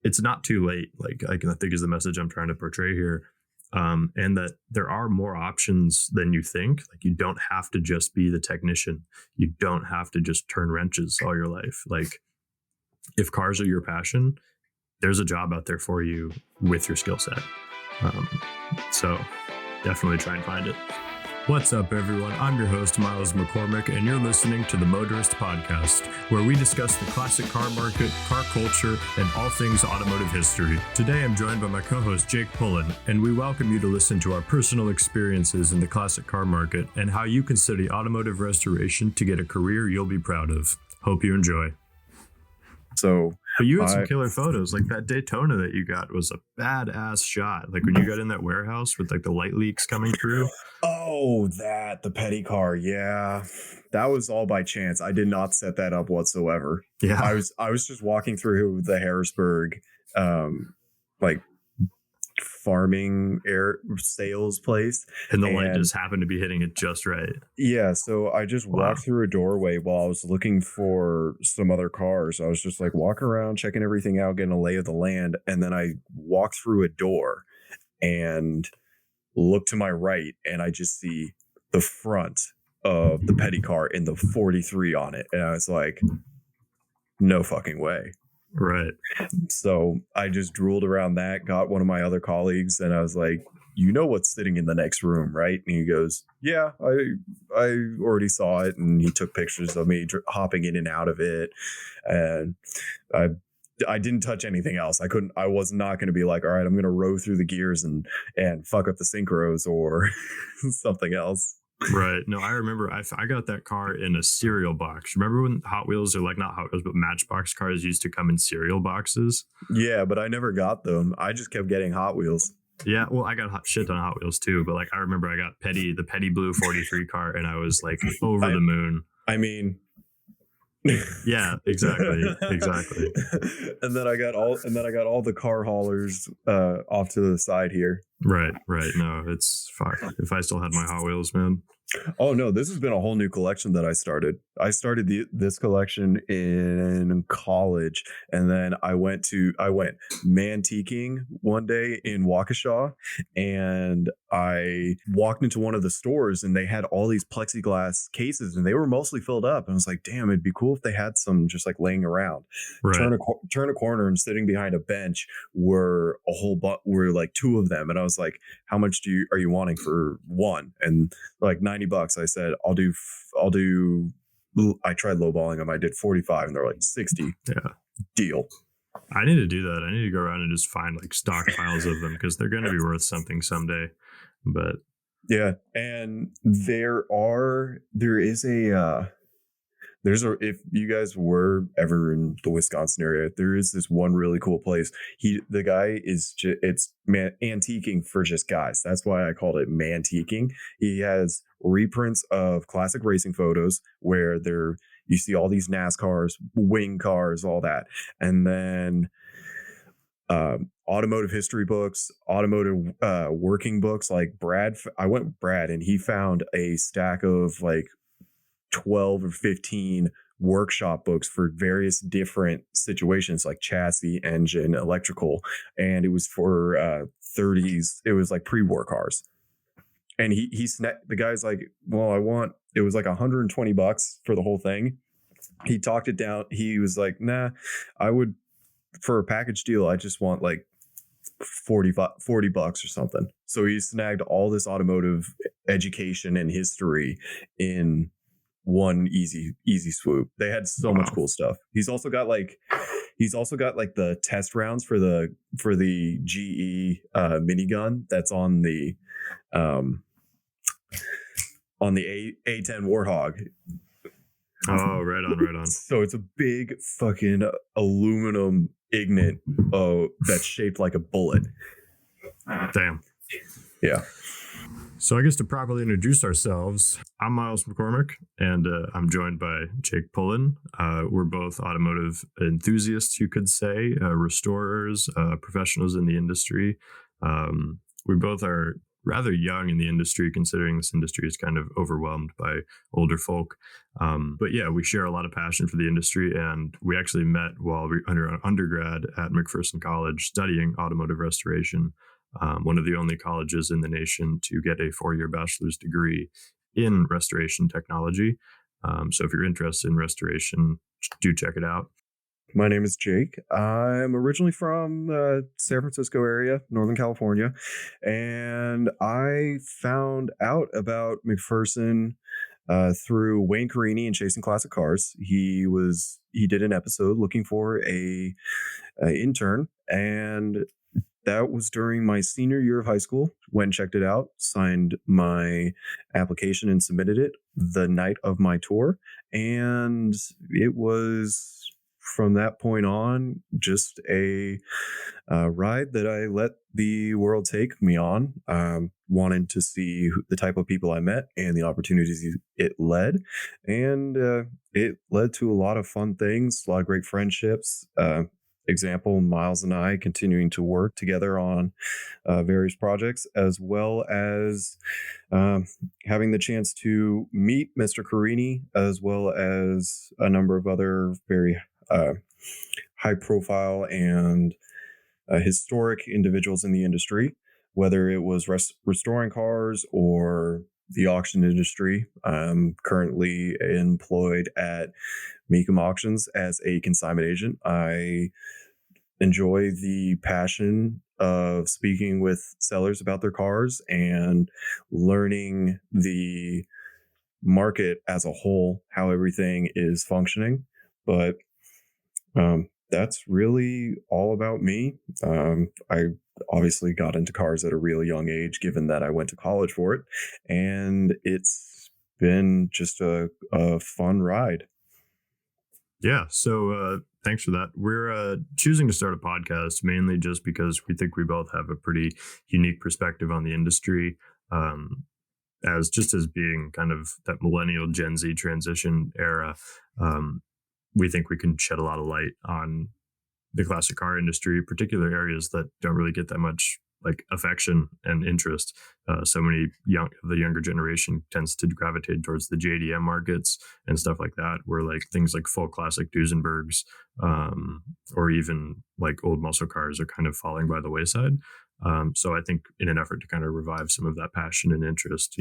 it's not too late. Like I think is the message I'm trying to portray here. And that there are more options than you think. Like you don't have to just be the technician. You don't have to just turn wrenches all your life. Like if cars are your passion, there's a job out there for you with your skill set. So definitely try and find it. What's up, everyone? I'm your host, Miles McCormick, and you're listening to the MOTORIST Podcast, where we discuss the classic car market, car culture, and all things automotive history. Today, I'm joined by my co-host, Jake Pullen, and we welcome you to listen to our personal experiences in the classic car market and how you can study automotive restoration to get a career you'll be proud of. Hope you enjoy. But you had some killer photos. Like that Daytona that you got was a badass shot. Like when you got in that warehouse with like the light leaks coming through. Oh, the petty car. Yeah, that was all by chance. I did not set that up whatsoever. Yeah, I was just walking through the Harrisburg, like farming air sales place, and the light just happened to be hitting it just right. Yeah, so I just walked through a doorway while I was looking for some other cars. I was just like walking around, checking everything out, getting a lay of the land, and then I walked through a door and look to my right, and I just see the front of the petty car in the 43 on it, and I was like, no fucking way. Right. So I just drooled around that, got one of my other colleagues, and I was like, you know what's sitting in the next room, right? And he goes, yeah, I already saw it. And he took pictures of me hopping in and out of it. And I didn't touch anything else. I was not going to be like, all right, I'm going to row through the gears and fuck up the synchros or something else. Right. No, I remember I got that car in a cereal box. Remember when Hot Wheels, or like not Hot Wheels, but Matchbox cars used to come in cereal boxes? Yeah, but I never got them. I just kept getting Hot Wheels. Yeah, well, I got shit on Hot Wheels too, but like I remember I got the petty blue 43 car, and I was like over the moon. I mean, yeah, exactly. And then I got all the car haulers off to the side here. Right. No, it's fuck. If I still had my Hot Wheels, man. Oh no, this has been a whole new collection that I started. I started this collection in college, and then I went mantiquing one day in Waukesha, and I walked into one of the stores, and they had all these plexiglass cases, and they were mostly filled up. And I was like, damn, it'd be cool if they had some just like laying around. Right. Turn a corner, and sitting behind a bench were were like two of them, and I was like, how much are you wanting for one? And like $90. I said, I'll do. I tried lowballing them. I did 45, and they're like 60. Yeah, deal. I need to do that. I need to go around and just find like stockpiles of them because they're going to be worth something someday. But yeah, and if you guys were ever in the Wisconsin area, there is this one really cool place. The guy is antiquing for just guys. That's why I called it mantiquing. He has reprints of classic racing photos where you see all these NASCARs, wing cars, all that, and then automotive history books, automotive working books. Like I went with Brad, and he found a stack of like 12 or 15 workshop books for various different situations like chassis, engine, electrical, and it was for 30s. It was like pre-war cars, and the guy's like, well, it was like $120 for the whole thing. He talked it down. He was like, nah, I would, for a package deal, I just want like $40 or something. So he snagged all this automotive education and history in one easy swoop. They had so much cool stuff. He's also got like the test rounds for the GE minigun that's on the A10 Warthog. Oh, right on. So it's a big fucking aluminum ignite that's shaped like a bullet. Damn. Yeah. So I guess to properly introduce ourselves, I'm Miles McCormick, and I'm joined by Jake Pullen. We're both automotive enthusiasts, you could say, restorers, professionals in the industry. We both are rather young in the industry, considering this industry is kind of overwhelmed by older folk. But yeah, we share a lot of passion for the industry, and we actually met while we were undergrad at McPherson College studying automotive restoration, one of the only colleges in the nation to get a 4-year bachelor's degree in restoration technology. So if you're interested in restoration, do check it out. My name is Jake. I'm originally from the San Francisco area, Northern California, and I found out about McPherson through Wayne Carini and Chasing Classic Cars. He did an episode looking for a intern, and that was during my senior year of high school. Went, checked it out, signed my application, and submitted it the night of my tour, and it was, from that point on, just a ride that I let the world take me on. Wanted to see the type of people I met and the opportunities it led. And it led to a lot of fun things, a lot of great friendships. Example, Miles and I continuing to work together on various projects, as well as having the chance to meet Mr. Carini, as well as a number of other very high profile and historic individuals in the industry, whether it was restoring cars or the auction industry. I'm currently employed at Mecum Auctions as a consignment agent. I enjoy the passion of speaking with sellers about their cars and learning the market as a whole, how everything is functioning. But that's really all about me. I obviously got into cars at a real young age, given that I went to college for it, and it's been just a fun ride. Yeah. So thanks for that. We're choosing to start a podcast mainly just because we think we both have a pretty unique perspective on the industry. As being kind of that millennial Gen Z transition era, we think we can shed a lot of light on the classic car industry, particular areas that don't really get that much like affection and interest. So many the younger generation tends to gravitate towards the JDM markets and stuff like that, where like things like full classic Duesenbergs, or even like old muscle cars are kind of falling by the wayside. So I think in an effort to kind of revive some of that passion and interest,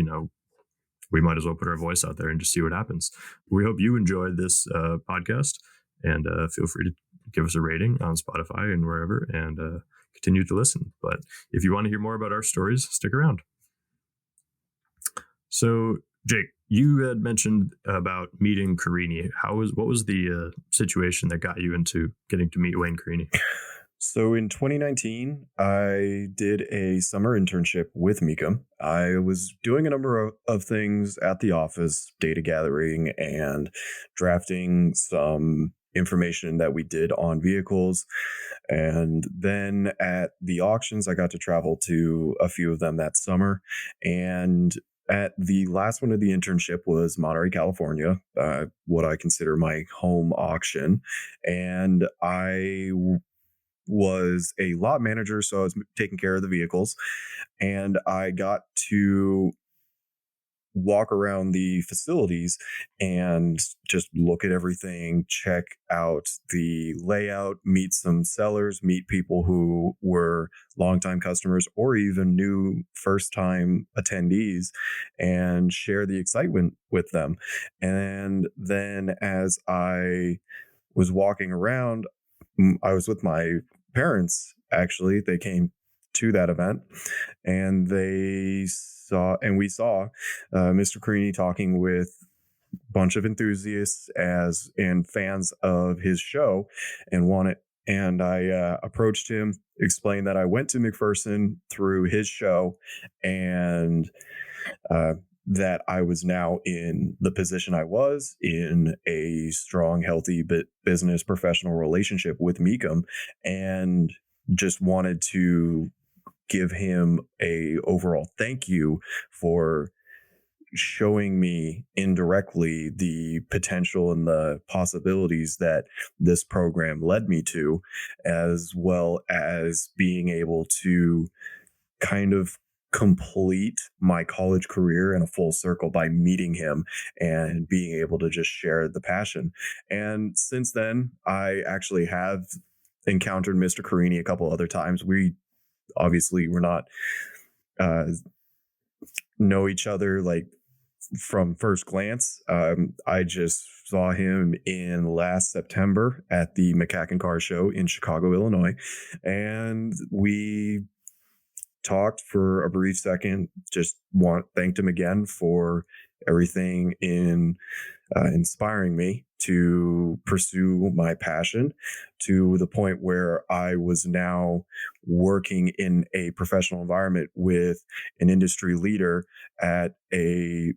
we might as well put our voice out there and just see what happens. We hope you enjoyed this podcast, and feel free to give us a rating on Spotify and wherever, and continue to listen. But if you want to hear more about our stories, stick around. So, Jake, you had mentioned about meeting Carini. What was the situation that got you into getting to meet Wayne Carini? So in 2019, I did a summer internship with Mecum. I was doing a number of things at the office, data gathering and drafting some information that we did on vehicles. And then at the auctions, I got to travel to a few of them that summer. And at the last one of the internship was Monterey, California, what I consider my home auction. And I was a lot manager, so I was taking care of the vehicles, and I got to walk around the facilities and just look at everything, check out the layout, meet some sellers, meet people who were longtime customers or even new first-time attendees, and share the excitement with them. And then as I was walking around, I was with my parents, actually. They came to that event, and we saw Mr. Carini talking with a bunch of enthusiasts and fans of his show, and I approached him, explained that I went to McPherson through his show, and that I was now in the position I was in, a strong, healthy business professional relationship with Mecum, and just wanted to give him a overall thank you for showing me indirectly the potential and the possibilities that this program led me to, as well as being able to kind of complete my college career in a full circle by meeting him and being able to just share the passion. And since then, I actually have encountered Mr. Carini a couple other times. We obviously were not uh, know each other like from first glance. I just saw him in last September at the McCacken Car Show in Chicago, Illinois, and we talked for a brief second. Thanked him again for everything in inspiring me to pursue my passion to the point where I was now working in a professional environment with an industry leader at a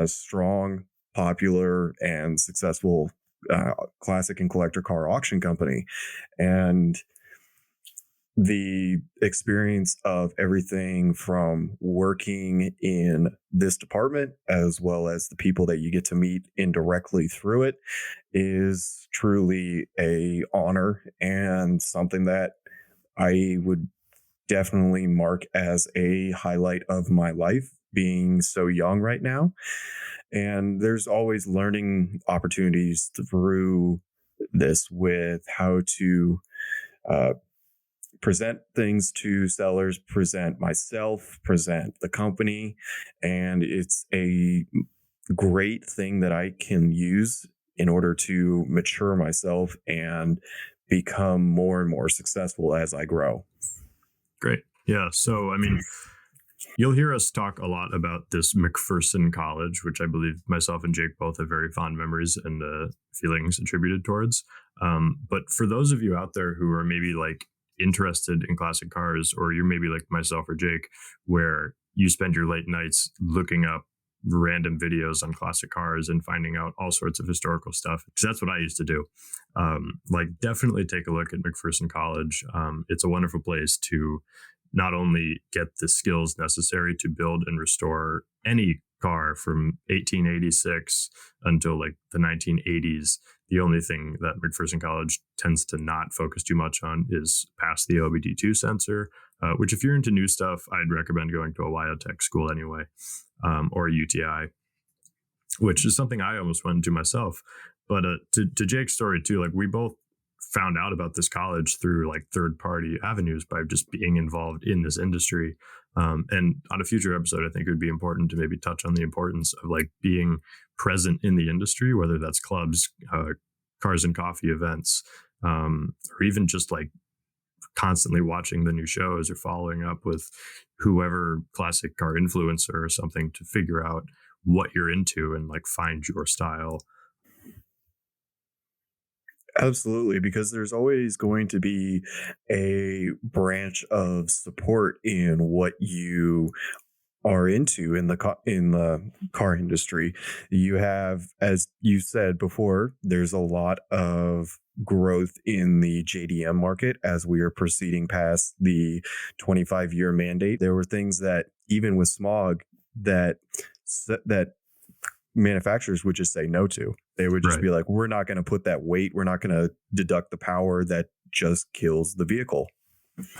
strong, popular, and successful classic and collector car auction company. And the experience of everything from working in this department as well as the people that you get to meet indirectly through it is truly a honor and something that I would definitely mark as a highlight of my life, being so young right now. And there's always learning opportunities through this with how to present things to sellers, present myself, present the company. And it's a great thing that I can use in order to mature myself and become more and more successful as I grow. Great. Yeah. So, I mean, you'll hear us talk a lot about this McPherson College, which I believe myself and Jake both have very fond memories and feelings attributed towards. But for those of you out there who are maybe like interested in classic cars, or you're maybe like myself or Jake, where you spend your late nights looking up random videos on classic cars and finding out all sorts of historical stuff, because that's what I used to do. Like, definitely take a look at McPherson College. It's a wonderful place to not only get the skills necessary to build and restore any car from 1886 until like the 1980s. The only thing that McPherson College tends to not focus too much on is pass the OBD2 sensor, which if you're into new stuff, I'd recommend going to a Wyotech school anyway, or a UTI, which is something I almost went to myself. But to Jake's story too, like we both found out about this college through like third party avenues by just being involved in this industry. And on a future episode, I think it would be important to maybe touch on the importance of like being present in the industry, whether that's clubs, cars and coffee events, or even just like constantly watching the new shows or following up with whoever classic car influencer or something to figure out what you're into and like find your style. Absolutely, because there's always going to be a branch of support in what you are into in the car industry. You have, as you said before, there's a lot of growth in the JDM market as we are proceeding past the 25-year mandate. There were things that even with smog that manufacturers would just say no to. They would just be like, we're not going to put that weight. We're not going to deduct the power that just kills the vehicle.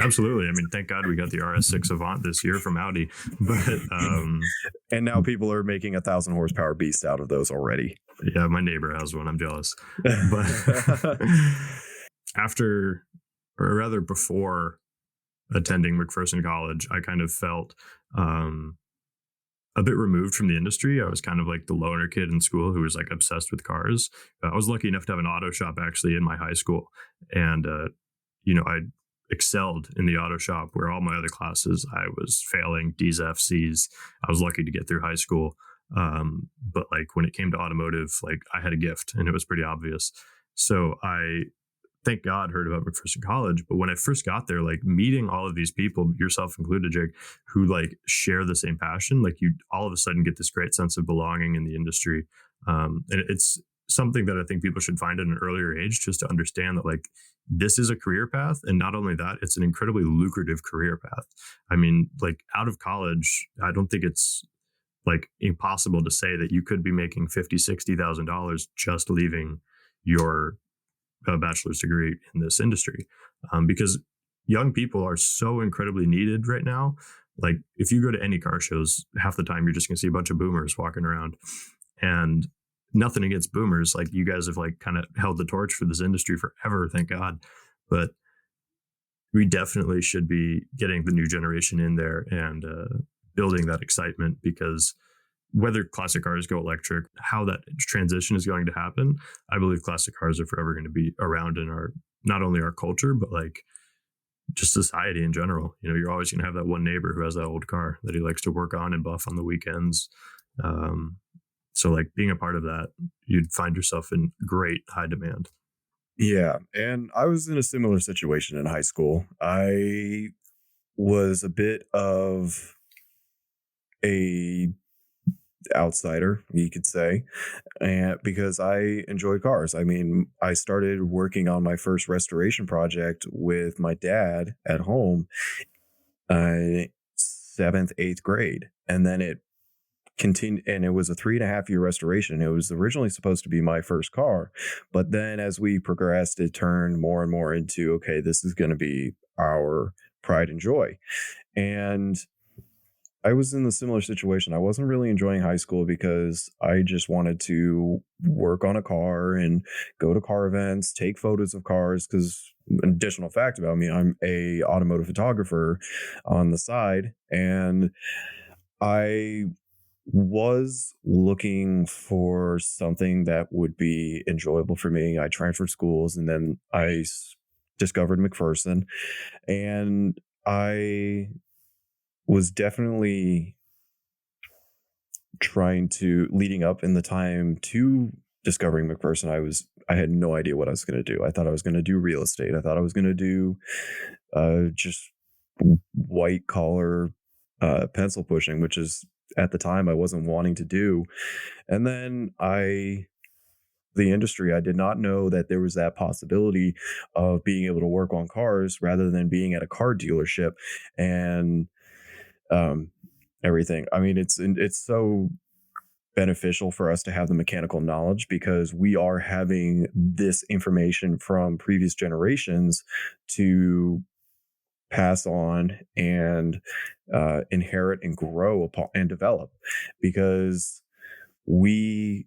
Absolutely. I mean, thank God we got the RS6 Avant this year from Audi. But and now people are making 1,000 horsepower beast out of those already. Yeah, my neighbor has one. I'm jealous. But after, or rather before attending McPherson College, I kind of felt a bit removed from the industry. I was kind of like the loner kid in school who was like obsessed with cars. I was lucky enough to have an auto shop actually in my high school. And, I excelled in the auto shop where all my other classes, I was failing D's, F's, C's. I was lucky to get through high school. But like when it came to automotive, like I had a gift and it was pretty obvious. So I, thank God, heard about McPherson College. But when I first got there, like meeting all of these people, yourself included, Jake, who like share the same passion, like you all of a sudden get this great sense of belonging in the industry. And it's something that I think people should find at an earlier age, just to understand that like this is a career path. And not only that, it's an incredibly lucrative career path. I mean, like out of college, I don't think it's like impossible to say that you could be making $50,000-$60,000 just leaving your bachelor's degree in this industry, because young people are so incredibly needed right now. Like if you go to any car shows, half the time you're just going to see a bunch of boomers walking around. And nothing against boomers. Like you guys have like kind of held the torch for this industry forever, thank God. But we definitely should be getting the new generation in there and building that excitement, because whether classic cars go electric, how that transition is going to happen, I believe classic cars are forever going to be around in our, not only our culture, but like just society in general. You know, you're always going to have that one neighbor who has that old car that he likes to work on and buff on the weekends. So like being a part of that, you'd find yourself in great high demand. Yeah. And I was in a similar situation in high school. I was a bit of a outsider, you could say, and because I enjoy cars. I mean, I started working on my first restoration project with my dad at home, seventh, eighth grade, and then it continued, and it was a 3.5 year restoration. It was originally supposed to be my first car, but then as we progressed, it turned more and more into, okay, this is going to be our pride and joy. And I was in a similar situation. I wasn't really enjoying high school because I just wanted to work on a car and go to car events, take photos of cars. Because an additional fact about me, I'm a automotive photographer on the side, and I was looking for something that would be enjoyable for me. I transferred schools, and then discovered McPherson, and I was definitely leading up in the time to discovering McPherson. I had no idea what I was going to do. I thought I was going to do real estate. I thought I was going to do just white collar pencil pushing, which is at the time I wasn't wanting to do. And then the industry, I did not know that there was that possibility of being able to work on cars rather than being at a car dealership and everything. I mean, it's so beneficial for us to have the mechanical knowledge, because we are having this information from previous generations to pass on and inherit and grow upon and develop, because we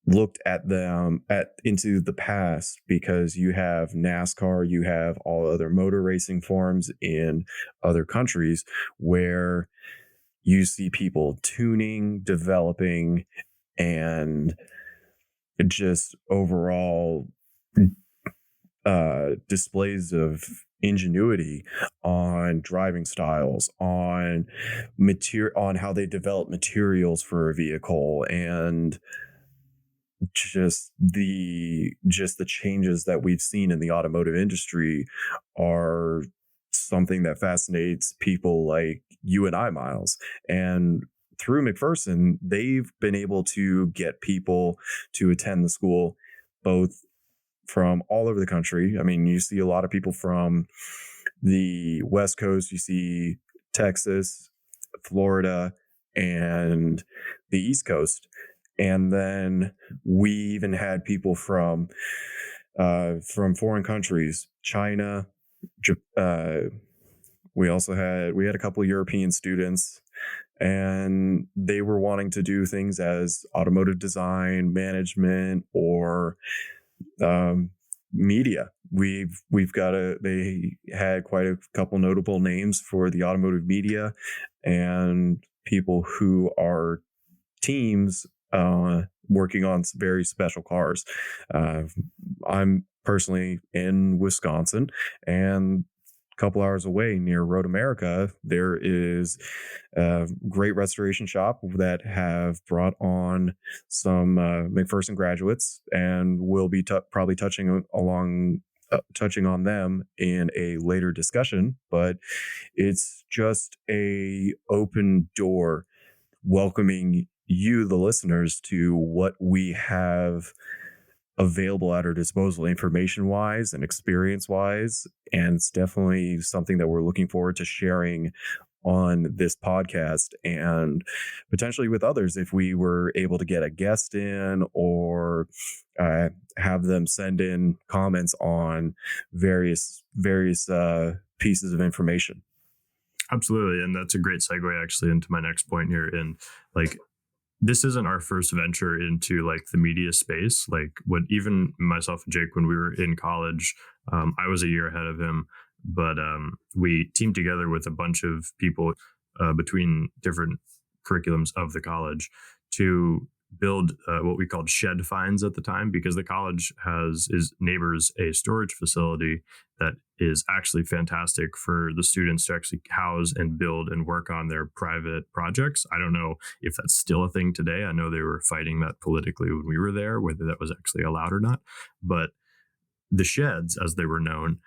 looked at them into the past, because you have NASCAR, you have all other motor racing forms in other countries where you see people tuning, developing, and just overall displays of ingenuity on driving styles, on how they develop materials for a vehicle, and just the changes that we've seen in the automotive industry are something that fascinates people like you and I, Miles. And through McPherson, they've been able to get people to attend the school, both from all over the country. I mean, you see a lot of people from the West Coast, you see Texas, Florida, and the East Coast. And then we even had people from foreign countries, China. We had a couple of European students, and they were wanting to do things as automotive design, management, or media. They had quite a couple notable names for the automotive media, and people who are teams working on very special cars. I'm personally in Wisconsin, and a couple hours away near Road America, there is a great restoration shop that have brought on some McPherson graduates, and we'll be probably touching on them in a later discussion. But it's just a open door welcoming you, the listeners, to what we have available at our disposal, information wise and experience wise. And it's definitely something that we're looking forward to sharing on this podcast, and potentially with others if we were able to get a guest in, or have them send in comments on various pieces of information. Absolutely. And that's a great segue actually into my next point here. And like, this isn't our first venture into like the media space. Like what even myself and Jake, when we were in college, I was a year ahead of him, but we teamed together with a bunch of people between different curriculums of the college to build what we called shed finds at the time, because the college has is neighbors a storage facility that is actually fantastic for the students to actually house and build and work on their private projects. I don't know if that's still a thing today. I know they were fighting that politically when we were there, whether that was actually allowed or not. But the sheds, as they were known,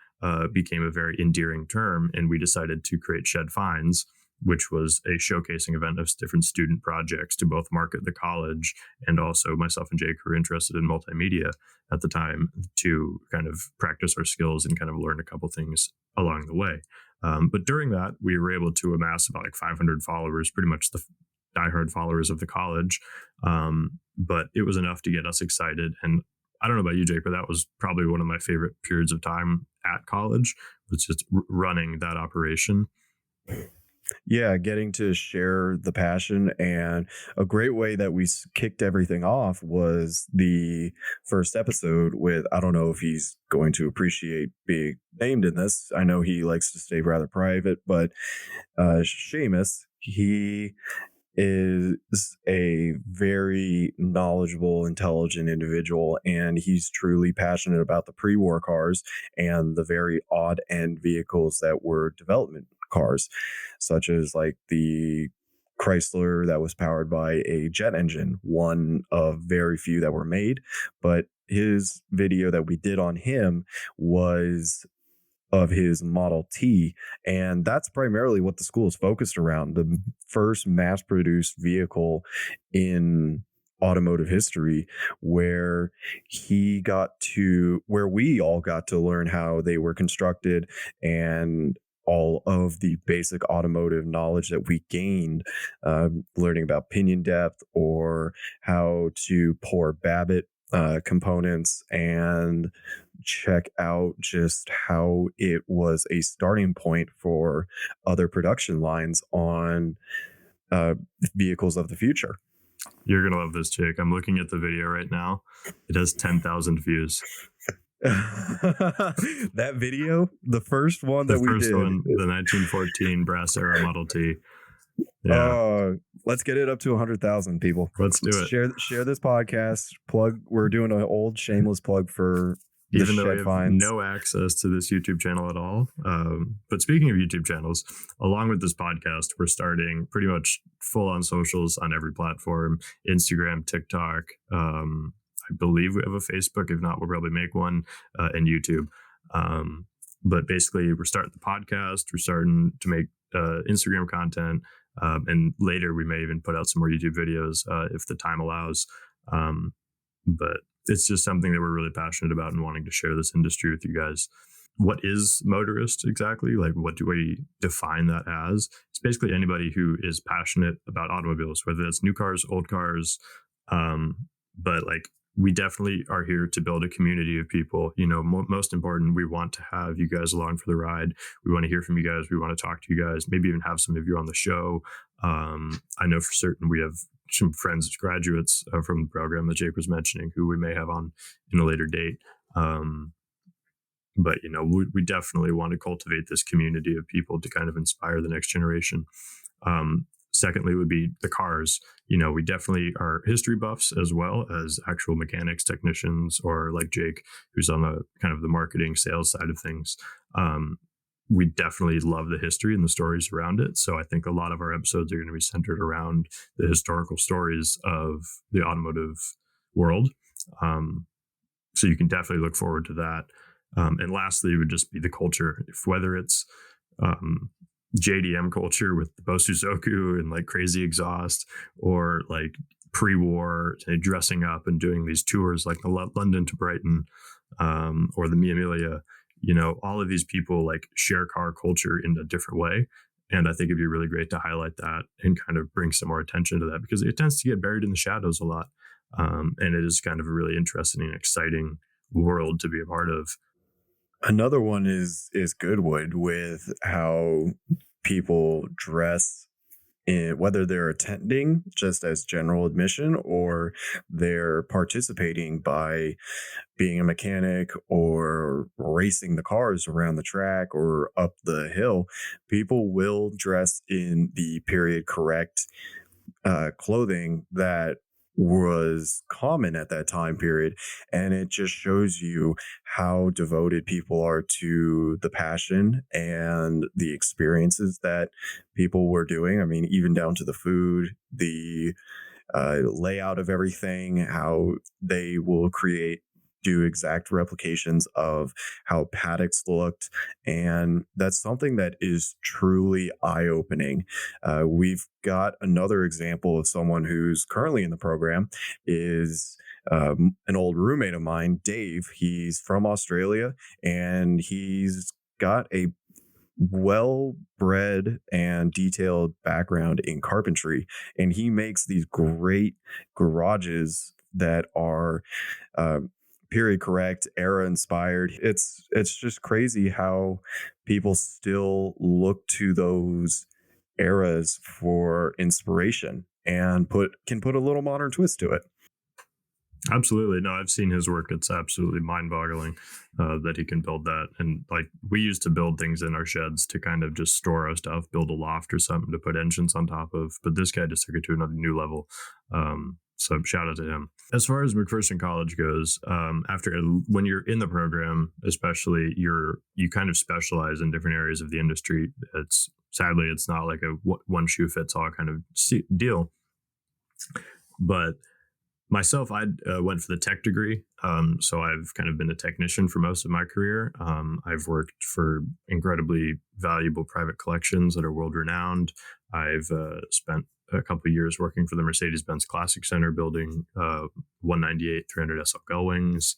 became a very endearing term, and we decided to create Shed Finds, which was a showcasing event of different student projects to both market the college and also myself and Jake, who were interested in multimedia at the time, to kind of practice our skills and kind of learn a couple things along the way. But during that, we were able to amass about like 500 followers, pretty much the diehard followers of the college. But it was enough to get us excited. And I don't know about you, Jake, but that was probably one of my favorite periods of time at college, was just running that operation. Yeah, getting to share the passion. And a great way that we kicked everything off was the first episode with, I don't know if he's going to appreciate being named in this. I know he likes to stay rather private, but Seamus, he is a very knowledgeable, intelligent individual, and he's truly passionate about the pre-war cars and the very odd end vehicles that were development cars, such as like the Chrysler that was powered by a jet engine, one of very few that were made. But his video that we did on him was of his Model T. And that's primarily what the school is focused around. The first mass produced vehicle in automotive history, where we all got to learn how they were constructed and all of the basic automotive knowledge that we gained, learning about pinion depth or how to pour Babbitt components, and check out just how it was a starting point for other production lines on vehicles of the future. You're going to love this, Jake. I'm looking at the video right now. It has 10,000 views. That video, the first one that we did, the 1914 brass era Model T. Yeah. Let's get it up to 100,000 people. Let's do it. Share this podcast. Plug. We're doing an old shameless plug for even though we have no access to this YouTube channel at all. But speaking of YouTube channels, along with this podcast, we're starting pretty much full on socials on every platform: Instagram, TikTok. I believe we have a Facebook. If not, we'll probably make one, and YouTube. But basically, we're starting the podcast. We're starting to make Instagram content. And later we may even put out some more YouTube videos if the time allows. But it's just something that we're really passionate about and wanting to share this industry with you guys. What is motorist exactly? Like, what do we define that as? It's basically anybody who is passionate about automobiles, whether that's new cars, old cars. But like, we definitely are here to build a community of people. You know, most important, we want to have you guys along for the ride. We want to hear from you guys. We want to talk to you guys, maybe even have some of you on the show. I know for certain we have some friends, graduates from the program that Jake was mentioning, who we may have on in a later date. But, you know, we definitely want to cultivate this community of people to kind of inspire the next generation. Secondly would be the cars. You know, we definitely are history buffs as well as actual mechanics, technicians, or like Jake, who's on the kind of the marketing sales side of things. We definitely love the history and the stories around it. So I think a lot of our episodes are going to be centered around the historical stories of the automotive world. So you can definitely look forward to that. And lastly, would just be the culture. Whether it's JDM culture with the Bosuzoku and like crazy exhaust, or like pre-war dressing up and doing these tours like the London to Brighton, or the Mia Emilia. You know, all of these people like share car culture in a different way. And I think it'd be really great to highlight that and kind of bring some more attention to that, because it tends to get buried in the shadows a lot. And it is kind of a really interesting and exciting world to be a part of. Another one is Goodwood, with how people dress in, whether they're attending just as general admission or they're participating by being a mechanic or racing the cars around the track or up the hill. People will dress in the period correct clothing that was common at that time period, and it just shows you how devoted people are to the passion and the experiences that people were doing. I mean, even down to the food, the layout of everything, how they will do exact replications of how paddocks looked. And that's something that is truly eye-opening. We've got another example of someone who's currently in the program is an old roommate of mine, Dave. He's from Australia, and he's got a well-bred and detailed background in carpentry, and he makes these great garages that are period correct, era inspired. It's just crazy how people still look to those eras for inspiration and can put a little modern twist to it. Absolutely. No, I've seen his work. It's absolutely mind-boggling that he can build that. And like, we used to build things in our sheds to kind of just store our stuff, build a loft or something to put engines on top of. But this guy just took it to another new level. So shout out to him. As far as McPherson College goes, when you're in the program, especially, you kind of specialize in different areas of the industry. Sadly, it's not like a one shoe fits all kind of deal. But myself, I went for the tech degree. So I've kind of been a technician for most of my career. I've worked for incredibly valuable private collections that are world renowned. I've spent a couple of years working for the Mercedes-Benz Classic Center, building 198 300 SL gull wings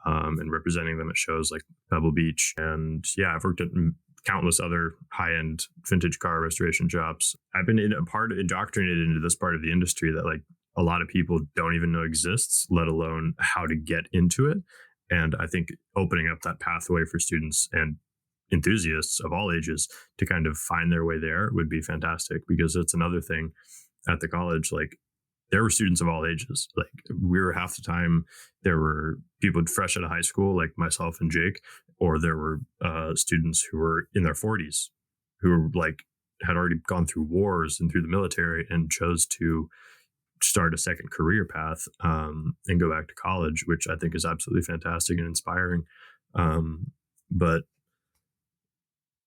and representing them at shows like Pebble Beach. And yeah, I've worked at countless other high-end vintage car restoration shops. I've been indoctrinated into this part of the industry that like a lot of people don't even know exists, let alone how to get into it. And I think opening up that pathway for students and enthusiasts of all ages to kind of find their way there would be fantastic, because it's another thing at the college. Like, there were students of all ages. Like, we were half the time, there were people fresh out of high school, like myself and Jake, or there were students who were in their 40s who were like had already gone through wars and through the military and chose to start a second career path and go back to college, which I think is absolutely fantastic and inspiring. But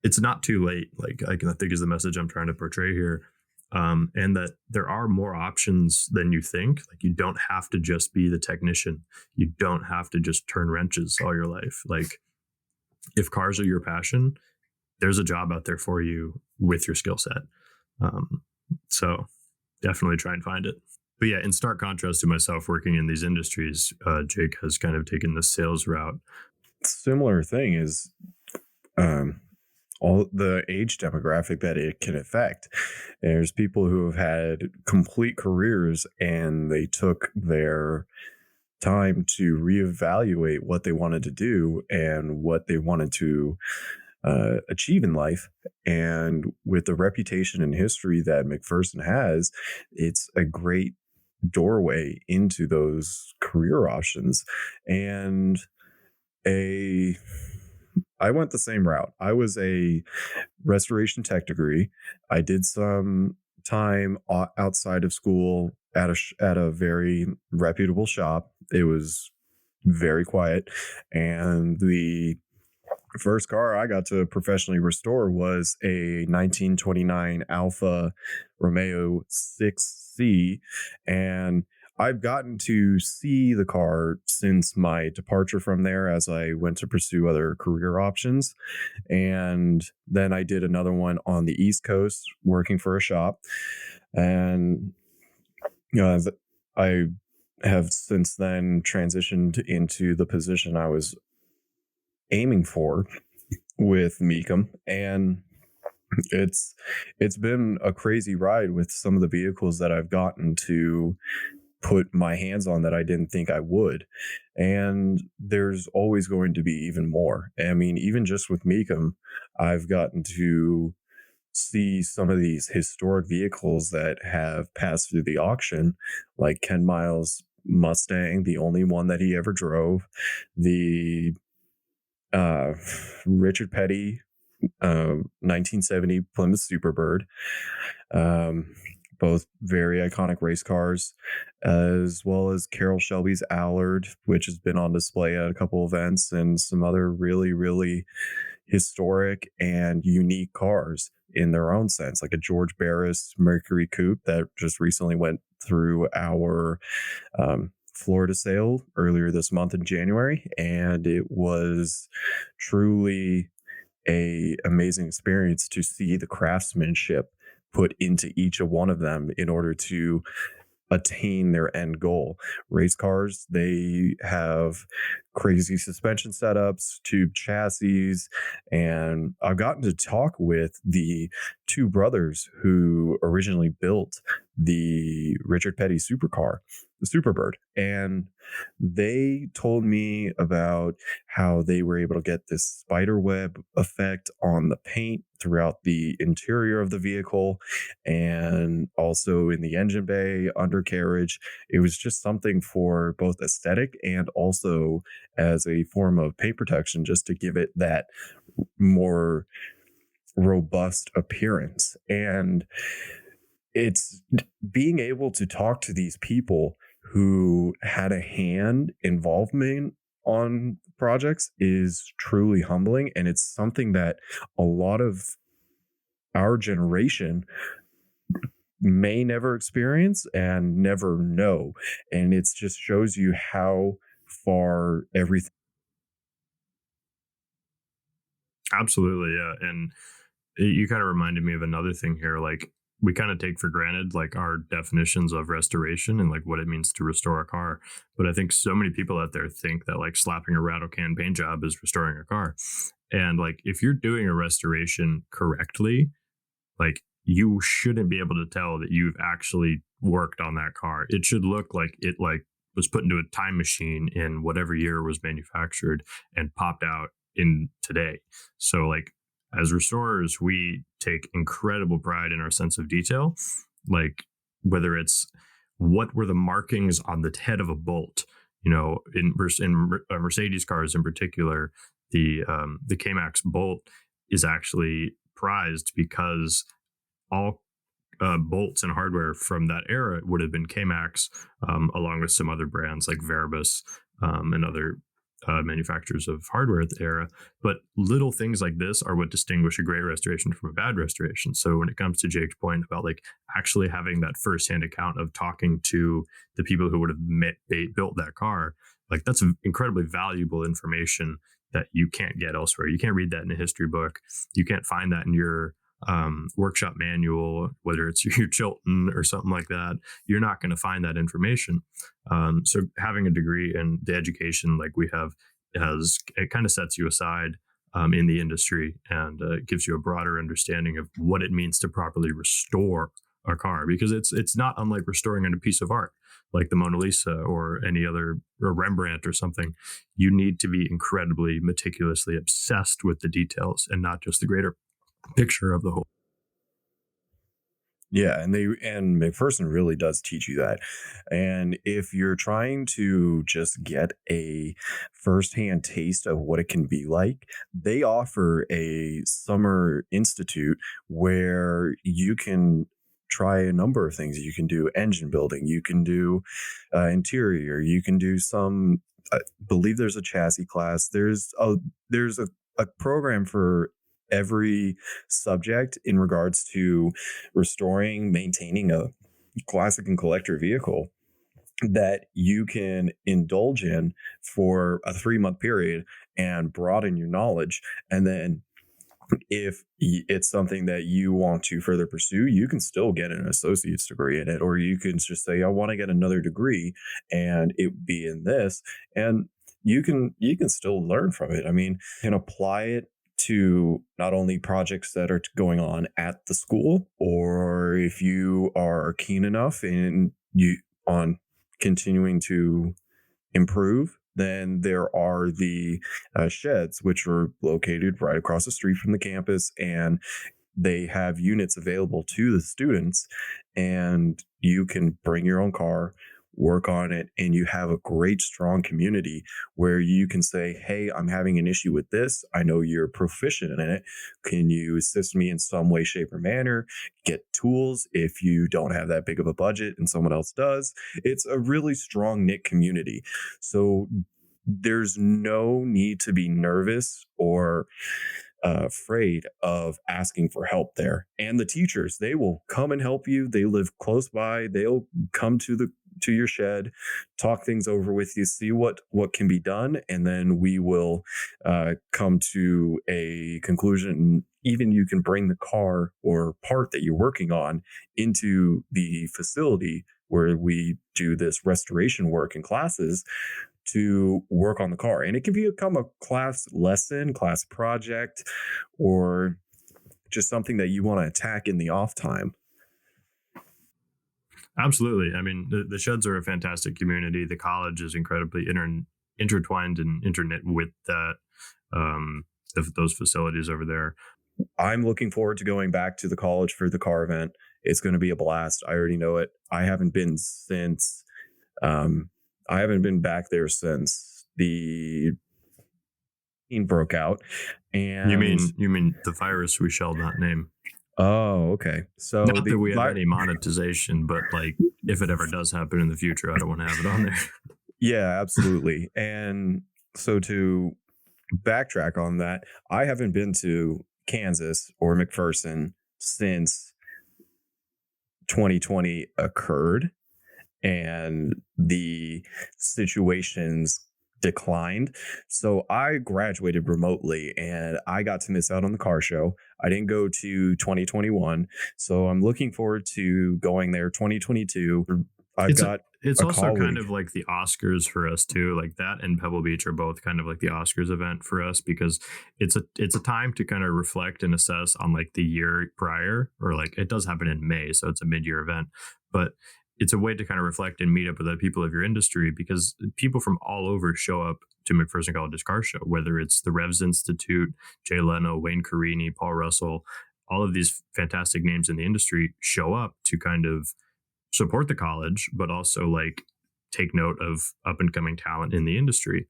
it's not too late. Like, I think is the message I'm trying to portray here. And that there are more options than you think. Like, you don't have to just be the technician. You don't have to just turn wrenches all your life. Like, if cars are your passion, there's a job out there for you with your skill set. So definitely try and find it. But yeah, in stark contrast to myself working in these industries, Jake has kind of taken the sales route. Similar thing is all the age demographic that it can affect. There's people who have had complete careers and they took their time to reevaluate what they wanted to do and what they wanted to achieve in life. And with the reputation and history that McPherson has, it's a great doorway into those career options. And I went the same route. I was a restoration tech degree. I did some time outside of school at a very reputable shop. It was very quiet, and the first car I got to professionally restore was a 1929 Alfa Romeo 6C, and I've gotten to see the car since my departure from there as I went to pursue other career options. And then I did another one on the East Coast working for a shop. And I have since then transitioned into the position I was aiming for with Mecum. And it's been a crazy ride with some of the vehicles that I've gotten to put my hands on that I didn't think I would. And there's always going to be even more. I mean, even just with Mecum, I've gotten to see some of these historic vehicles that have passed through the auction, like Ken Miles' Mustang, the only one that he ever drove, the uh, Richard Petty 1970 Plymouth Superbird, um, both very iconic race cars, as well as Carroll Shelby's Allard, which has been on display at a couple events, and some other really, really historic and unique cars in their own sense, like a George Barris Mercury Coupe that just recently went through our Florida sale earlier this month in January, and it was truly a amazing experience to see the craftsmanship put into each of one of them in order to attain their end goal. Race cars, they have crazy suspension setups, tube chassis, and I've gotten to talk with the two brothers who originally built the Richard Petty supercar, the Superbird, and they told me about how they were able to get this spider web effect on the paint throughout the interior of the vehicle and also in the engine bay, undercarriage. It was just something for both aesthetic and also as a form of paint protection, just to give it that more robust appearance. And it's being able to talk to these people who had a hand involvement on projects is truly humbling. And it's something that a lot of our generation may never experience and never know. And it just shows you how far everything. Absolutely, yeah. And you kind of reminded me of another thing here. Like, we kind of take for granted like our definitions of restoration and like what it means to restore a car. But I think so many people out there think that like slapping a rattle can paint job is restoring a car. And like, if you're doing a restoration correctly, like, you shouldn't be able to tell that you've actually worked on that car. It should look like it like was put into a time machine in whatever year it was manufactured and popped out in today. So like, as restorers, we take incredible pride in our sense of detail. Like, whether it's what were the markings on the head of a bolt, you know, in Mercedes cars in particular, the K-Max bolt is actually prized because all bolts and hardware from that era would have been K-Max, along with some other brands like Veribus, and other manufacturers of hardware at the era. But little things like this are what distinguish a great restoration from a bad restoration. So when it comes to Jake's point about like actually having that firsthand account of talking to the people who would have built that car, like, that's incredibly valuable information that you can't get elsewhere. You can't read that in a history book. You can't find that in your workshop manual, whether it's your Chilton or something like that. You're not going to find that information. So having a degree in the education like we have it kind of sets you aside in the industry, and gives you a broader understanding of what it means to properly restore a car, because it's not unlike restoring a piece of art like the Mona Lisa or any other, or Rembrandt or something. You need to be incredibly meticulously obsessed with the details and not just the greater picture of the whole. Yeah, and McPherson really does teach you that. And if you're trying to just get a firsthand taste of what it can be like, they offer a summer institute where you can try a number of things. You can do engine building, you can do interior, you can do some. I believe there's a chassis class. There's a program for every subject in regards to restoring, maintaining a classic and collector vehicle that you can indulge in for a 3-month period and broaden your knowledge. And then if it's something that you want to further pursue, you can still get an associate's degree in it, or you can just say, I want to get another degree and it be in this. And you can still learn from it. I mean, you can apply it to not only projects that are going on at the school, or if you are keen enough and you on continuing to improve, then there are the sheds, which are located right across the street from the campus. And they have units available to the students, and you can bring your own car, work on it, and you have a great, strong community where you can say, hey, I'm having an issue with this. I know you're proficient in it. Can you assist me in some way, shape, or manner? Get tools if you don't have that big of a budget and someone else does. It's a really strong knit community. So there's no need to be nervous or afraid of asking for help there. And the teachers, they will come and help you. They live close by. They'll come to your shed, talk things over with you, see what can be done, and then we will come to a conclusion. Even you can bring the car or part that you're working on into the facility where we do this restoration work in classes to work on the car. And it can become a class lesson, class project, or just something that you want to attack in the off time. Absolutely. I mean, the sheds are a fantastic community. The college is incredibly intertwined and interknit with that, those facilities over there. I'm looking forward to going back to the college for the car event. It's going to be a blast. I already know it. I haven't been back there since the broke out. And you mean the virus we shall not name? Oh, okay. So not that we have any monetization, but like if it ever does happen in the future, I don't want to have it on there. Yeah, absolutely. And so to backtrack on that, I haven't been to Kansas or McPherson since 2020 occurred and the situations declined. So I graduated remotely and I got to miss out on the car show. I didn't go to 2021. So I'm looking forward to going there 2022. It's also colleague. kind of like the Oscars for us too. Like that and Pebble Beach are both kind of like the Oscars event for us because it's a time to kind of reflect and assess on like the year prior, or like it does happen in May, so it's a mid-year event, but it's a way to kind of reflect and meet up with other people of your industry because people from all over show up to McPherson College's car show, whether it's the Revs Institute, Jay Leno, Wayne Carini, Paul Russell, all of these fantastic names in the industry show up to kind of support the college, but also like take note of up and coming talent in the industry.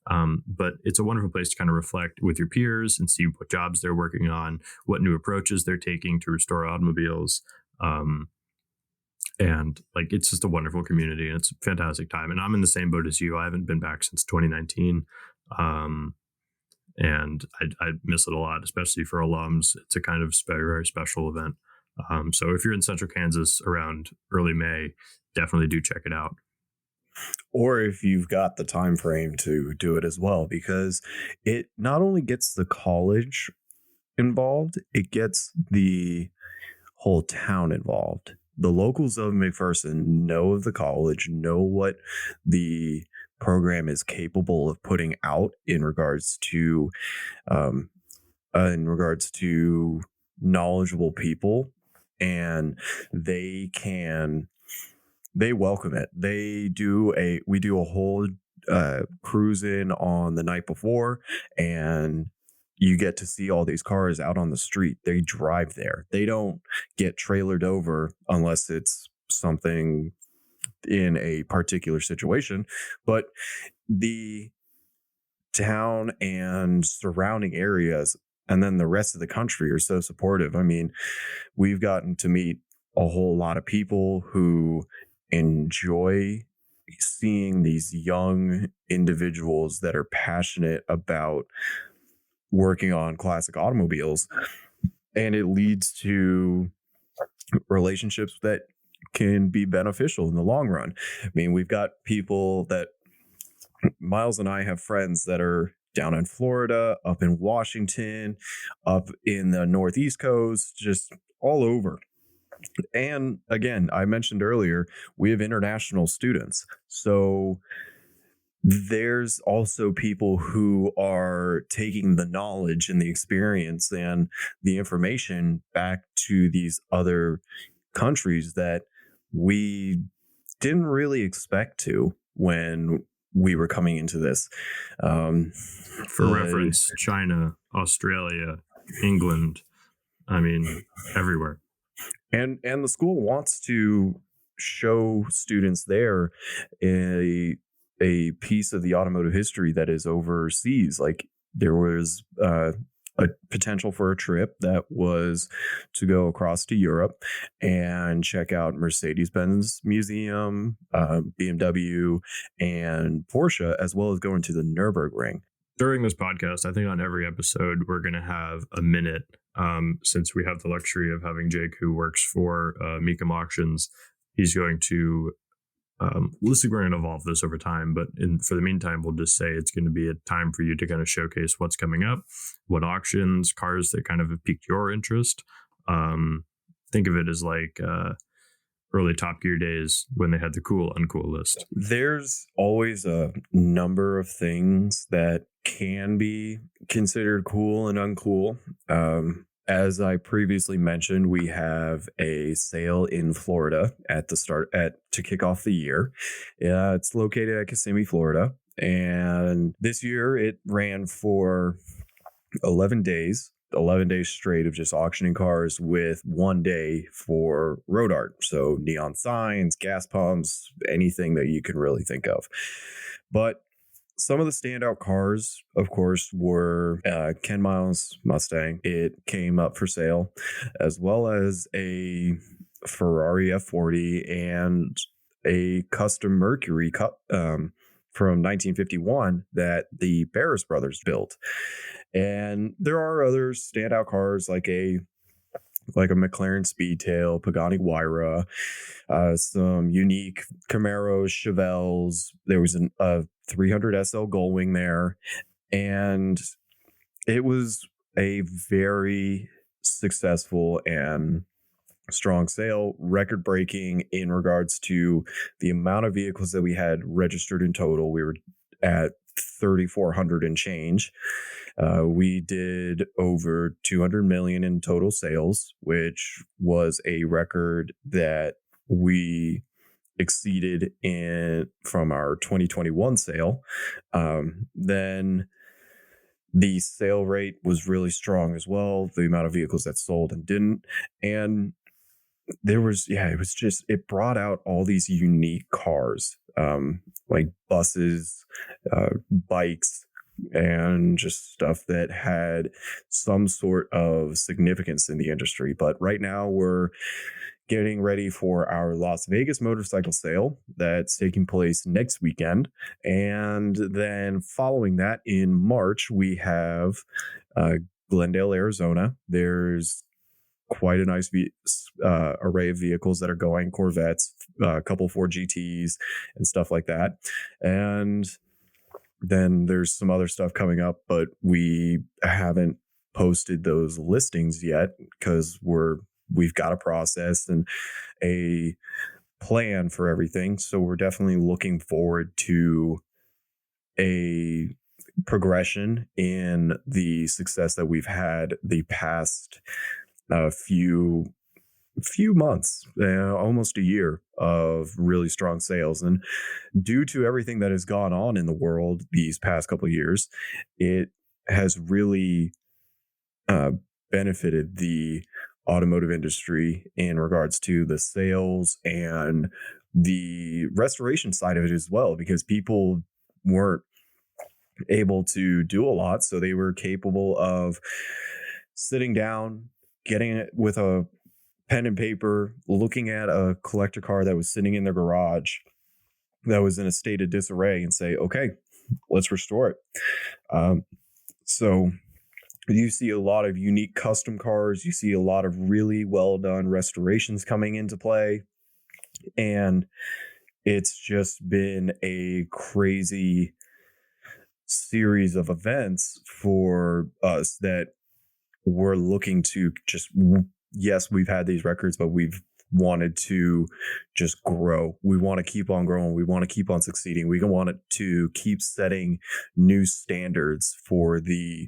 But it's a wonderful place to kind of reflect with your peers and see what jobs they're working on, what new approaches they're taking to restore automobiles. And like, it's just a wonderful community and it's a fantastic time. And I'm in the same boat as you. I haven't been back since 2019. And I miss it a lot, especially for alums. It's a kind of very, very special event. So if you're in Central Kansas around early May, definitely do check it out. Or if you've got the time frame to do it as well, because it not only gets the college involved, it gets the whole town involved. The locals of McPherson know of the college, know what the program is capable of putting out in regards to knowledgeable people, and they welcome it. We do a whole cruise in on the night before, and you get to see all these cars out on the street. They drive there. They don't get trailered over unless it's something in a particular situation. But the town and surrounding areas and then the rest of the country are so supportive. I mean, we've gotten to meet a whole lot of people who enjoy seeing these young individuals that are passionate about working on classic automobiles, and it leads to relationships that can be beneficial in the long run. I mean, we've got people that Miles and I have friends that are down in Florida, up in Washington, up in the Northeast coast, just all over. And again, I mentioned earlier, we have international students. So there's also people who are taking the knowledge and the experience and the information back to these other countries that we didn't really expect to when we were coming into this. For reference, China, Australia, England, I mean, everywhere. And the school wants to show students there a piece of the automotive history that is overseas. Like there was a potential for a trip that was to go across to Europe and check out Mercedes-Benz Museum, BMW, and Porsche, as well as going to the Nürburgring. During this podcast, I think on every episode, we're going to have a minute, since we have the luxury of having Jake, who works for Mecum Auctions. He's going to, we're going to evolve this over time, but for the meantime, we'll just say it's going to be a time for you to kind of showcase what's coming up, what auctions, cars that kind of have piqued your interest. Think of it as like early Top Gear days when they had the cool, uncool list. There's always a number of things that can be considered cool and uncool. As I previously mentioned, we have a sale in Florida to kick off the year. It's located at Kissimmee, Florida. And this year it ran for 11 days. 11 days straight of just auctioning cars with 1 day for road art. So neon signs, gas pumps, anything that you can really think of. But some of the standout cars, of course, were Ken Miles' Mustang. It came up for sale, as well as a Ferrari F40 and a custom Mercury from 1951 that the Barris brothers built. And there are other standout cars like a McLaren Speedtail, Pagani Huayra, some unique Camaros, Chevelles. There was a 300 SL Gullwing there, and it was a very successful and strong sale, record breaking in regards to the amount of vehicles that we had registered in total. We were at 3,400 and change. We did over 200 million in total sales, which was a record that we exceeded from our 2021 sale. Then the sale rate was really strong as well. The amount of vehicles that sold and didn't. And it brought out all these unique cars, like buses, bikes, and just stuff that had some sort of significance in the industry. But right now we're getting ready for our Las Vegas motorcycle sale that's taking place next weekend. And then following that in March, we have Glendale, Arizona. There's quite a nice array of vehicles that are going, Corvettes, a couple Ford GTs and stuff like that. And then there's some other stuff coming up, but we haven't posted those listings yet because we've got a process and a plan for everything. So we're definitely looking forward to a progression in the success that we've had the past few months, almost a year of really strong sales. And due to everything that has gone on in the world these past couple of years, it has really benefited the automotive industry in regards to the sales and the restoration side of it as well, because people weren't able to do a lot. So they were capable of sitting down, getting it with a pen and paper, looking at a collector car that was sitting in their garage that was in a state of disarray and say, okay, let's restore it. So you see a lot of unique custom cars. You see a lot of really well done restorations coming into play. And it's just been a crazy series of events for us that we're looking to just, yes, we've had these records, but we've wanted to just grow. We want to keep on growing. We want to keep on succeeding. We want it to keep setting new standards for the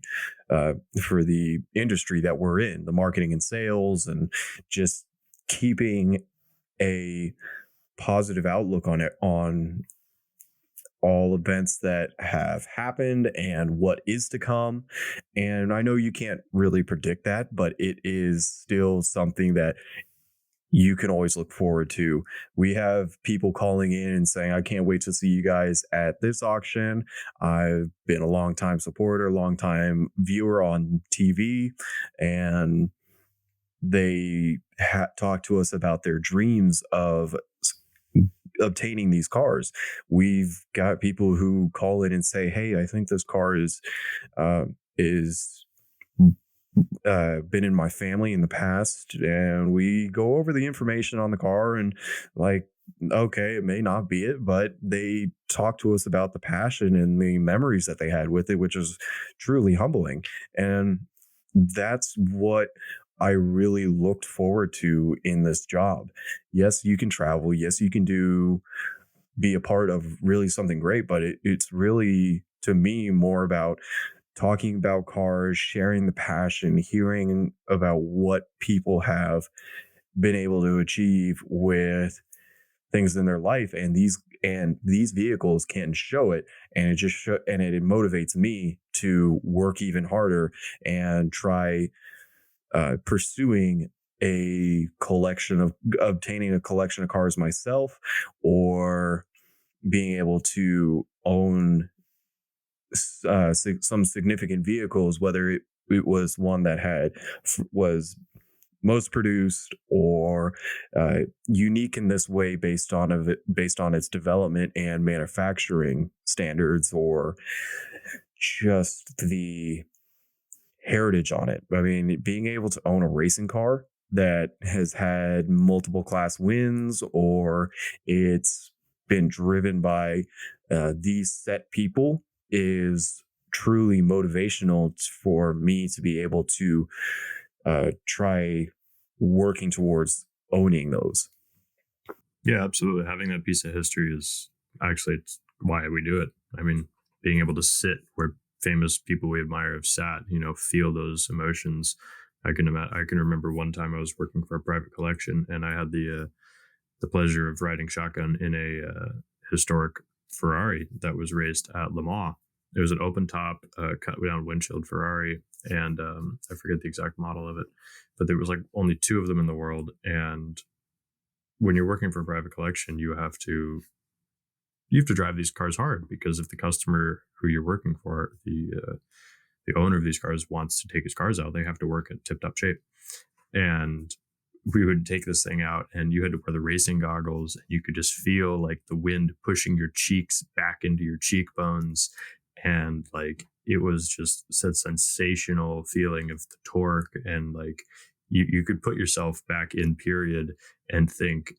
industry that we're in, the marketing and sales, and just keeping a positive outlook on all events that have happened and what is to come. And I know you can't really predict that, but it is still something that you can always look forward to. We have people calling in and saying, I can't wait to see you guys at this auction. I've been a long time supporter, long time viewer on TV, and they talk to us about their dreams of obtaining these cars. We've got people who call in and say, "Hey, I think this car is been in my family in the past," and we go over the information on the car and like, okay, it may not be it, but they talk to us about the passion and the memories that they had with it, which is truly humbling. And that's what I really looked forward to in this job. Yes, you can travel. Yes, you can be a part of really something great, but it's really, to me, more about talking about cars, sharing the passion, hearing about what people have been able to achieve with things in their life, and these vehicles can show it, and it motivates me to work even harder and try pursuing obtaining a collection of cars myself, or being able to own some significant vehicles, whether it was one that was most produced or unique in this way based on its development and manufacturing standards, or just the heritage on it. I mean, being able to own a racing car that has had multiple class wins, or it's been driven by these set people, is truly motivational for me to be able to try working towards owning those. Yeah, absolutely. Having that piece of history is actually it's why we do it. I mean, being able to sit where famous people we admire have sat, feel those emotions. I can remember one time I was working for a private collection, and I had the pleasure of riding shotgun in a historic Ferrari that was raced at Le Mans. It was an open top, cut down windshield Ferrari, and I forget the exact model of it, but there was like only two of them in the world. And when you're working for a private collection, you have to drive these cars hard, because if the customer who you're working for, the owner of these cars, wants to take his cars out, they have to work in tip-top shape. And we would take this thing out, and you had to wear the racing goggles, and you could just feel like the wind pushing your cheeks back into your cheekbones, and like it was just such sensational feeling of the torque, and like you could put yourself back in period and think,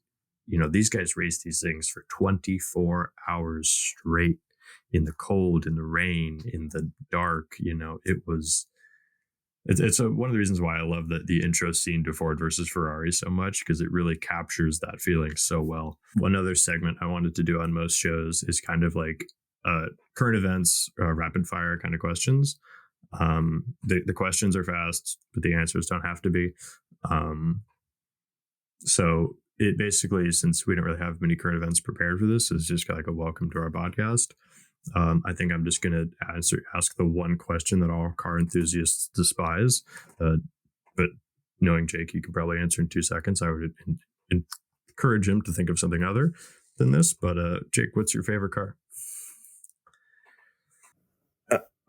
these guys race these things for 24 hours straight in the cold, in the rain, in the dark. It's one of the reasons why I love the intro scene to Ford versus Ferrari so much, because it really captures that feeling so well. One other segment I wanted to do on most shows is kind of like current events, rapid fire kind of questions. The questions are fast, but the answers don't have to be. So it basically, since we don't really have many current events prepared for this, is just like a welcome to our podcast. I think I'm just going to ask the one question that all car enthusiasts despise. But knowing Jake, you could probably answer in 2 seconds. I would encourage him to think of something other than this. But Jake, what's your favorite car?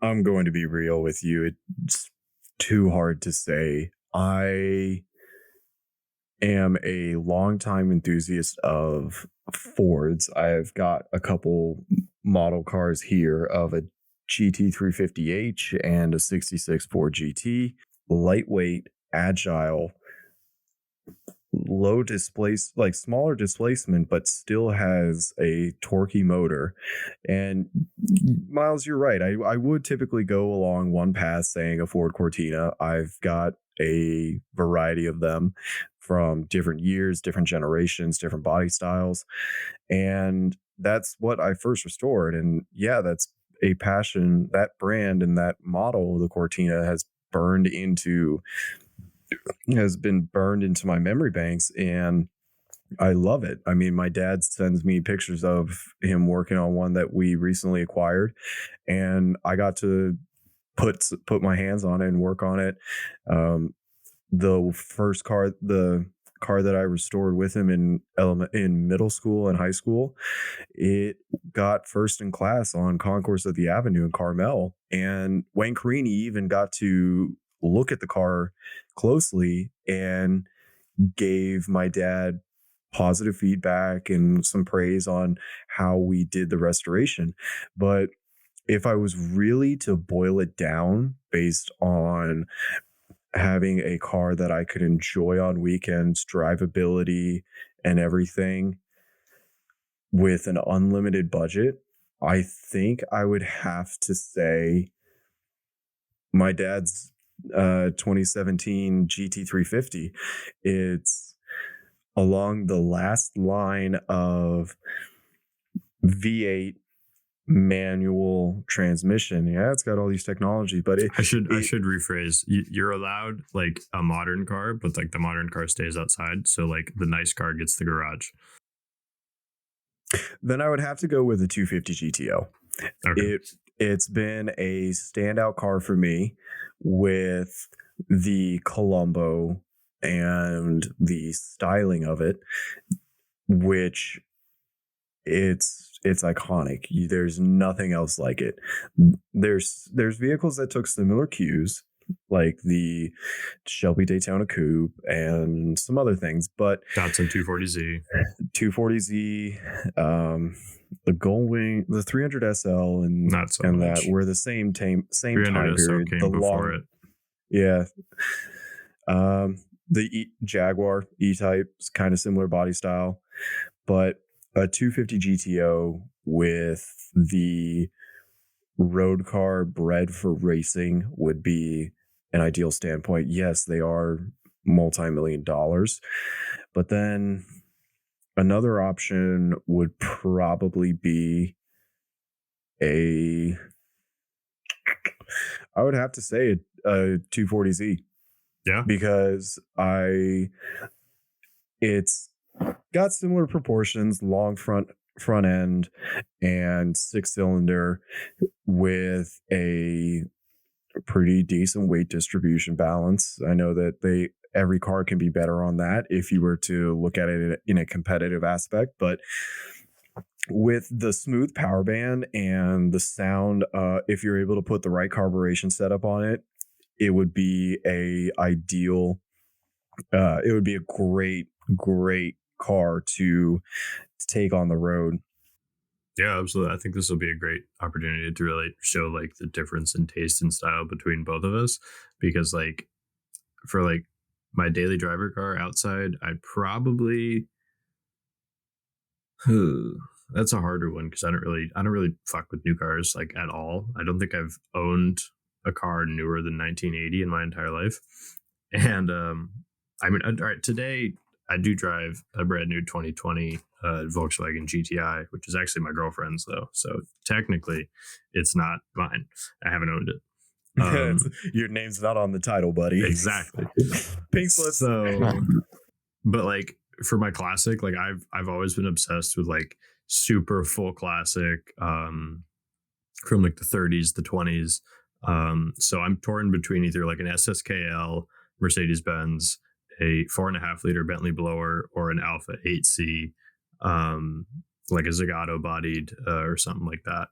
I'm going to be real with you. It's too hard to say. I am a longtime enthusiast of Fords. I've got a couple model cars here of a GT350H and a 66 Ford GT. Lightweight, agile, smaller displacement, but still has a torquey motor. And Miles, you're right. I would typically go along one path saying a Ford Cortina. I've got a variety of them from different years, different generations, different body styles. And that's what I first restored. And yeah, that's a passion. That brand and that model, the Cortina, has been burned into my memory banks. And I love it. I mean, my dad sends me pictures of him working on one that we recently acquired, and I got to put my hands on it and work on it. Um, the car that I restored with him in middle school and high school, it got first in class on Concourse of the Avenue in Carmel, and Wayne Carini even got to look at the car closely and gave my dad positive feedback and some praise on how we did the restoration. But if I was really to boil it down based on having a car that I could enjoy on weekends, drivability and everything with an unlimited budget, I think I would have to say my dad's 2017 GT350. It's along the last line of V8 manual transmission. Yeah, it's got all these technology, but I should rephrase. You're allowed like a modern car, but like the modern car stays outside. So like the nice car gets the garage. then I would have to go with a 250 GTO. Okay. It's been a standout car for me with the Colombo and the styling of it, which it's iconic. There's nothing else like it. There's vehicles that took similar cues, like the Shelby Daytona Coupe and some other things, but Datsun 240Z, 240Z, the Gullwing, the 300 SL, and not so and much. that were the same time 300 SL period. came The before long, it. yeah. The Jaguar E-Type is kind of similar body style, but a 250 GTO with the road car bred for racing would be an ideal standpoint. Yes, they are multi-million dollars, but then another option would probably be I would have to say a 240Z. Yeah. Because it's got similar proportions, long front end and 6-cylinder with a pretty decent weight distribution balance. I know that every car can be better on that if you were to look at it in a competitive aspect, but with the smooth power band and the sound, if you're able to put the right carburation setup on it, it would be it would be a great car to take on the road. Yeah, absolutely. I think this will be a great opportunity to really show like the difference in taste and style between both of us, because like for like my daily driver car outside, I'd probably that's a harder one because I don't really fuck with new cars like at all. I don't think I've owned a car newer than 1980 in my entire life. And I mean, all right, today I do drive a brand new 2020 Volkswagen GTI, which is actually my girlfriend's though. So technically it's not mine. I haven't owned it. Your name's not on the title, buddy. Exactly. Pink slips. So, but like for my classic, like I've always been obsessed with like super full classic from like the 30s, the 20s. So I'm torn between either like an SSKL Mercedes Benz, a 4.5 liter Bentley blower, or an Alpha 8C, like a Zagato bodied or something like that.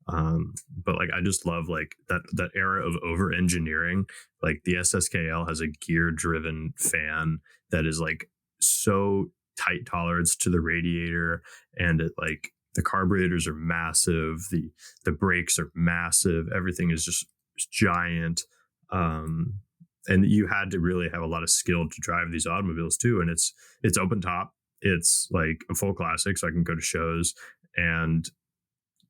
But like I just love like that era of over engineering. Like the SSKL has a gear driven fan that is like so tight tolerance to the radiator, and it like the carburetors are massive, the brakes are massive, everything is just giant. And you had to really have a lot of skill to drive these automobiles too. And it's open top, it's like a full classic, so I can go to shows, and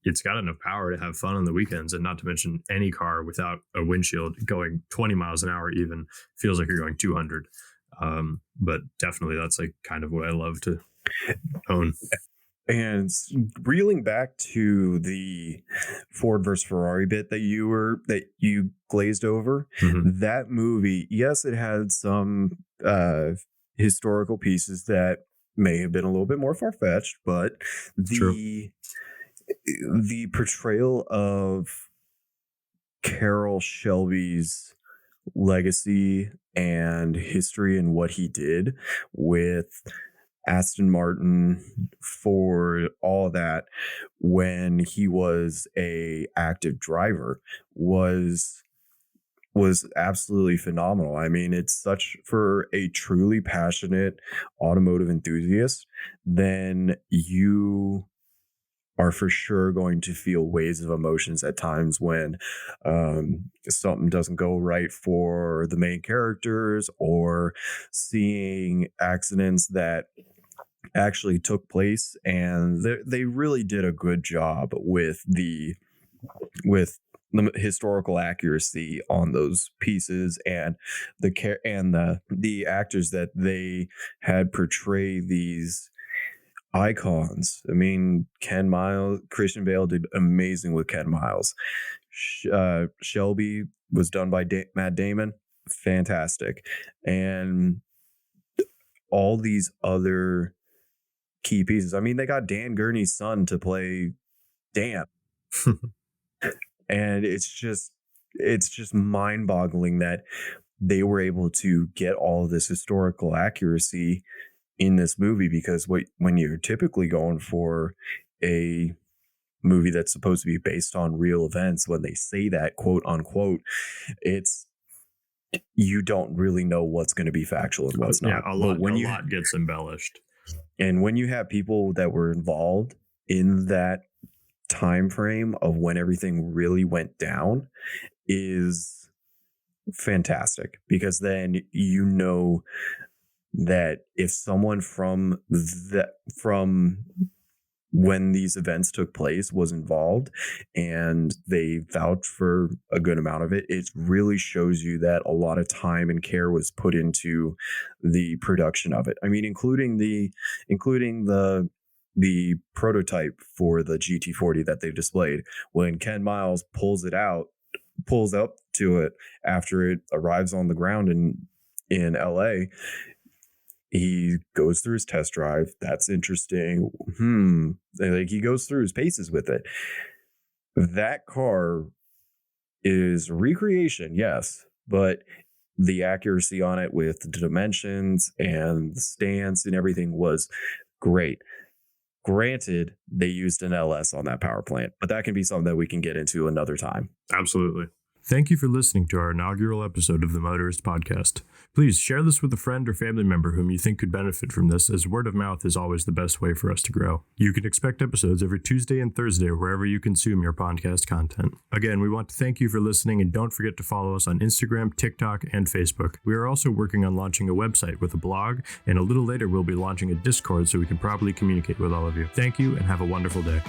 it's got enough power to have fun on the weekends. And not to mention, any car without a windshield going 20 miles an hour even feels like you're going 200. But definitely that's like kind of what I love to own. And reeling back to the Ford versus Ferrari bit that you glazed over, that movie, yes, it had some historical pieces that may have been a little bit more far-fetched, but True. the portrayal of Carroll Shelby's legacy and history and what he did with Aston Martin, Ford, all of that when he was a active driver was absolutely phenomenal. I mean, it's such, for a truly passionate automotive enthusiast, then you are for sure going to feel waves of emotions at times when something doesn't go right for the main characters, or seeing accidents that actually took place. And they really did a good job with the historical accuracy on those pieces, and the actors that they had portray these icons. I mean, Ken Miles, Christian Bale did amazing with Ken Miles. Shelby was done by Matt Damon, fantastic, and all these other key pieces. I mean, they got Dan Gurney's son to play Dan, and it's just mind-boggling that they were able to get all of this historical accuracy in this movie, because when you're typically going for a movie that's supposed to be based on real events, when they say that, quote unquote, it's, you don't really know what's going to be factual and what's not. A lot gets embellished. And when you have people that were involved in that time frame of when everything really went down, is fantastic, because then you know that if someone from when these events took place was involved and they vouched for a good amount of it, it really shows you that a lot of time and care was put into the production of it. I mean, including the prototype for the GT40 that they displayed. When Ken Miles pulls up to it after it arrives on the ground in LA, he goes through his test drive. That's interesting. Like, he goes through his paces with it. That car is recreation, yes, but the accuracy on it with the dimensions and the stance and everything was great. Granted, they used an LS on that power plant, but that can be something that we can get into another time. Absolutely. Thank you for listening to our inaugural episode of the Motorist Podcast. Please share this with a friend or family member whom you think could benefit from this, as word of mouth is always the best way for us to grow. You can expect episodes every Tuesday and Thursday wherever you consume your podcast content. Again, we want to thank you for listening, and don't forget to follow us on Instagram, TikTok, and Facebook. We are also working on launching a website with a blog, and a little later we'll be launching a Discord so we can properly communicate with all of you. Thank you, and have a wonderful day.